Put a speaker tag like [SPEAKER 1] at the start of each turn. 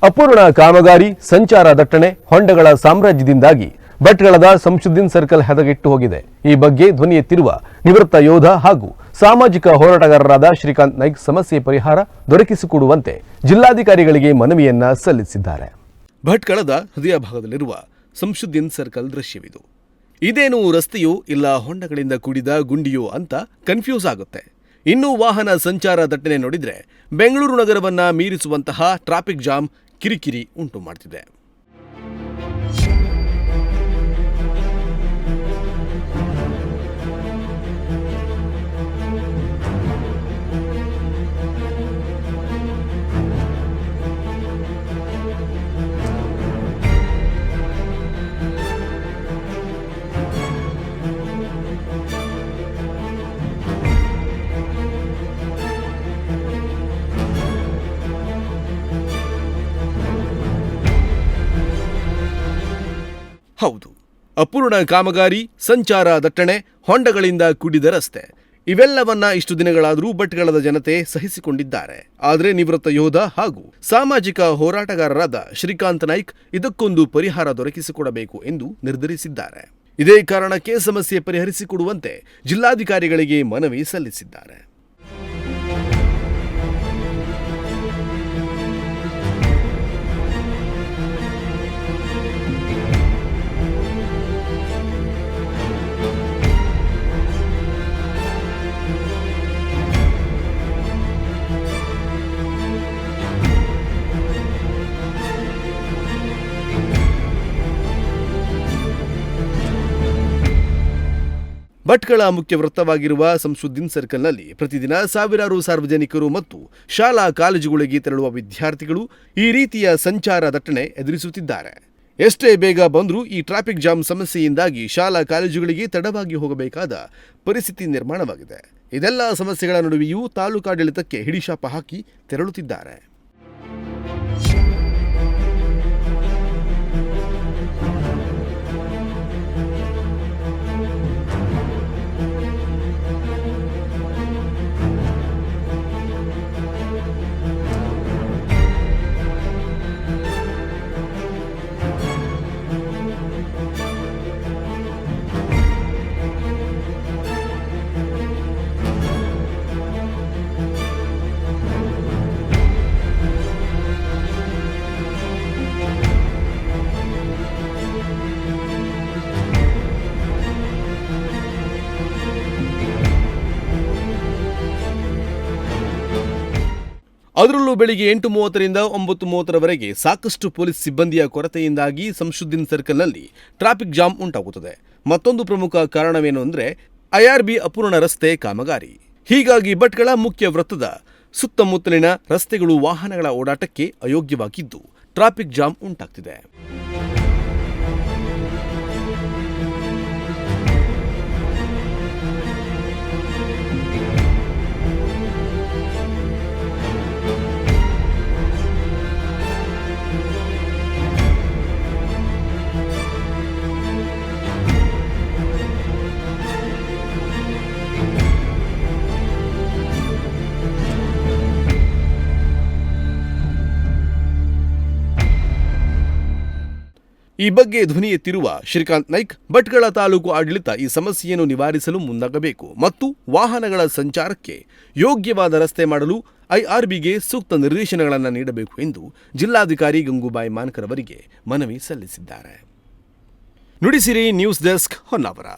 [SPEAKER 1] ಅಪೂರ್ಣ ಕಾಮಗಾರಿ, ಸಂಚಾರ ದಟ್ಟಣೆ, ಹೊಂಡಗಳ ಸಾಮ್ರಾಜ್ಯದಿಂದಾಗಿ ಭಟ್ಕಳದ ಸಂಶುದ್ದೀನ್ ಸರ್ಕಲ್ ಹದಗೆಟ್ಟು ಹೋಗಿದೆ. ಈ ಬಗ್ಗೆ ಧ್ವನಿ ಎತ್ತಿರುವ ನಿವೃತ್ತ ಯೋಧ ಹಾಗೂ ಸಾಮಾಜಿಕ ಹೋರಾಟಗಾರರಾದ ಶ್ರೀಕಾಂತ್ ನಾಯ್ಕ್ ಸಮಸ್ಯೆ ಪರಿಹಾರ ದೊರಕಿಸಿಕೊಡುವಂತೆ ಜಿಲ್ಲಾಧಿಕಾರಿಗಳಿಗೆ ಮನವಿಯನ್ನ ಸಲ್ಲಿಸಿದ್ದಾರೆ.
[SPEAKER 2] ಭಟ್ಕಳದ ಹೃದಯ ಭಾಗದಲ್ಲಿರುವ ಸಂಶುದ್ದೀನ್ ಸರ್ಕಲ್ ದೃಶ್ಯವಿದು. ಇದೇನು ರಸ್ತೆಯೋ ಇಲ್ಲ ಹೊಂಡಗಳಿಂದ ಕೂಡಿದ ಗುಂಡಿಯೋ ಅಂತ ಕನ್ಫ್ಯೂಸ್ ಆಗುತ್ತೆ. ಇನ್ನು ವಾಹನ ಸಂಚಾರ ದಟ್ಟಣೆ ನೋಡಿದ್ರೆ ಬೆಂಗಳೂರು ನಗರವನ್ನ ಮೀರಿಸುವಂತಹ ಟ್ರಾಫಿಕ್ ಜಾಮ್ ಕಿರಿಕಿರಿ ಉಂಟು ಮಾಡ್ತಿದೆ. ಹೌದು, ಅಪೂರ್ಣ ಕಾಮಗಾರಿ, ಸಂಚಾರ ದಟ್ಟಣೆ, ಹೊಂಡಗಳಿಂದ ಕೂಡಿದ ರಸ್ತೆ ಇವೆಲ್ಲವನ್ನ ಇಷ್ಟು ದಿನಗಳಾದರೂ ಭಟ್ಕಳದ ಜನತೆ ಸಹಿಸಿಕೊಂಡಿದ್ದಾರೆ. ಆದರೆ ನಿವೃತ್ತ ಯೋಧ ಹಾಗೂ ಸಾಮಾಜಿಕ ಹೋರಾಟಗಾರರಾದ ಶ್ರೀಕಾಂತ್ ನಾಯ್ಕ್ ಇದಕ್ಕೊಂದು ಪರಿಹಾರ ದೊರಕಿಸಿಕೊಡಬೇಕು ಎಂದು ನಿರ್ಧರಿಸಿದ್ದಾರೆ. ಇದೇ ಕಾರಣಕ್ಕೆ ಸಮಸ್ಯೆ ಪರಿಹರಿಸಿಕೊಡುವಂತೆ ಜಿಲ್ಲಾಧಿಕಾರಿಗಳಿಗೆ ಮನವಿ ಸಲ್ಲಿಸಿದ್ದಾರೆ. ಭಟ್ಕಳ ಮುಖ್ಯ ವೃತ್ತವಾಗಿರುವ ಸಂಶುದ್ದೀನ್ ಸರ್ಕಲ್ನಲ್ಲಿ ಪ್ರತಿದಿನ ಸಾವಿರಾರು ಸಾರ್ವಜನಿಕರು ಮತ್ತು ಶಾಲಾ ಕಾಲೇಜುಗಳಿಗೆ ತೆರಳುವ ವಿದ್ಯಾರ್ಥಿಗಳು ಈ ರೀತಿಯ ಸಂಚಾರ ದಟ್ಟಣೆ ಎದುರಿಸುತ್ತಿದ್ದಾರೆ. ಎಷ್ಟೇ ಬೇಗ ಬಂದರೂ ಈ ಟ್ರಾಫಿಕ್ ಜಾಮ್ ಸಮಸ್ಯೆಯಿಂದಾಗಿ ಶಾಲಾ ಕಾಲೇಜುಗಳಿಗೆ ತಡವಾಗಿ ಹೋಗಬೇಕಾದ ಪರಿಸ್ಥಿತಿ ನಿರ್ಮಾಣವಾಗಿದೆ. ಇದೆಲ್ಲ ಸಮಸ್ಯೆಗಳ ನಡುವೆಯೂ ತಾಲೂಕಾಡಳಿತಕ್ಕೆ ಹಿಡಿಶಾಪ ಹಾಕಿ ತೆರಳುತ್ತಿದ್ದಾರೆ. ಅದರಲ್ಲೂ ಬೆಳಿಗ್ಗೆ 8:30ರಿಂದ 9:30ರವರೆಗೆ ಸಾಕಷ್ಟು ಪೊಲೀಸ್ ಸಿಬ್ಬಂದಿಯ ಕೊರತೆಯಿಂದಾಗಿ ಸಂಶುದ್ದೀನ್ ಸರ್ಕಲ್ನಲ್ಲಿ ಟ್ರಾಫಿಕ್ ಜಾಮ್ ಉಂಟಾಗುತ್ತದೆ. ಮತ್ತೊಂದು ಪ್ರಮುಖ ಕಾರಣವೇನು ಅಂದರೆ IRB ಅಪೂರ್ಣ ರಸ್ತೆ ಕಾಮಗಾರಿ. ಹೀಗಾಗಿ ಭಟ್ಕಳ ಮುಖ್ಯ ವೃತ್ತದ ಸುತ್ತಮುತ್ತಲಿನ ರಸ್ತೆಗಳು ವಾಹನಗಳ ಓಡಾಟಕ್ಕೆ ಅಯೋಗ್ಯವಾಗಿದ್ದು ಟ್ರಾಫಿಕ್ ಜಾಮ್ ಉಂಟಾಗ್ತಿದೆ. ಈ ಬಗ್ಗೆ ಧ್ವನಿ ಎತ್ತಿರುವ ಶ್ರೀಕಾಂತ್ ನಾಯ್ಕ್ ಭಟ್ಕಳ ತಾಲೂಕು ಆಡಳಿತ ಈ ಸಮಸ್ಯೆಯನ್ನು ನಿವಾರಿಸಲು ಮುಂದಾಗಬೇಕು ಮತ್ತು ವಾಹನಗಳ ಸಂಚಾರಕ್ಕೆ ಯೋಗ್ಯವಾದ ರಸ್ತೆ ಮಾಡಲು IRBಗೆ ಸೂಕ್ತ ನಿರ್ದೇಶನಗಳನ್ನು ನೀಡಬೇಕು ಎಂದು ಜಿಲ್ಲಾಧಿಕಾರಿ ಗಂಗೂಬಾಯಿ ಮಾನಕರ್ ಅವರಿಗೆ ಮನವಿ ಸಲ್ಲಿಸಿದ್ದಾರೆ. Nudisiri news desk Honnavar.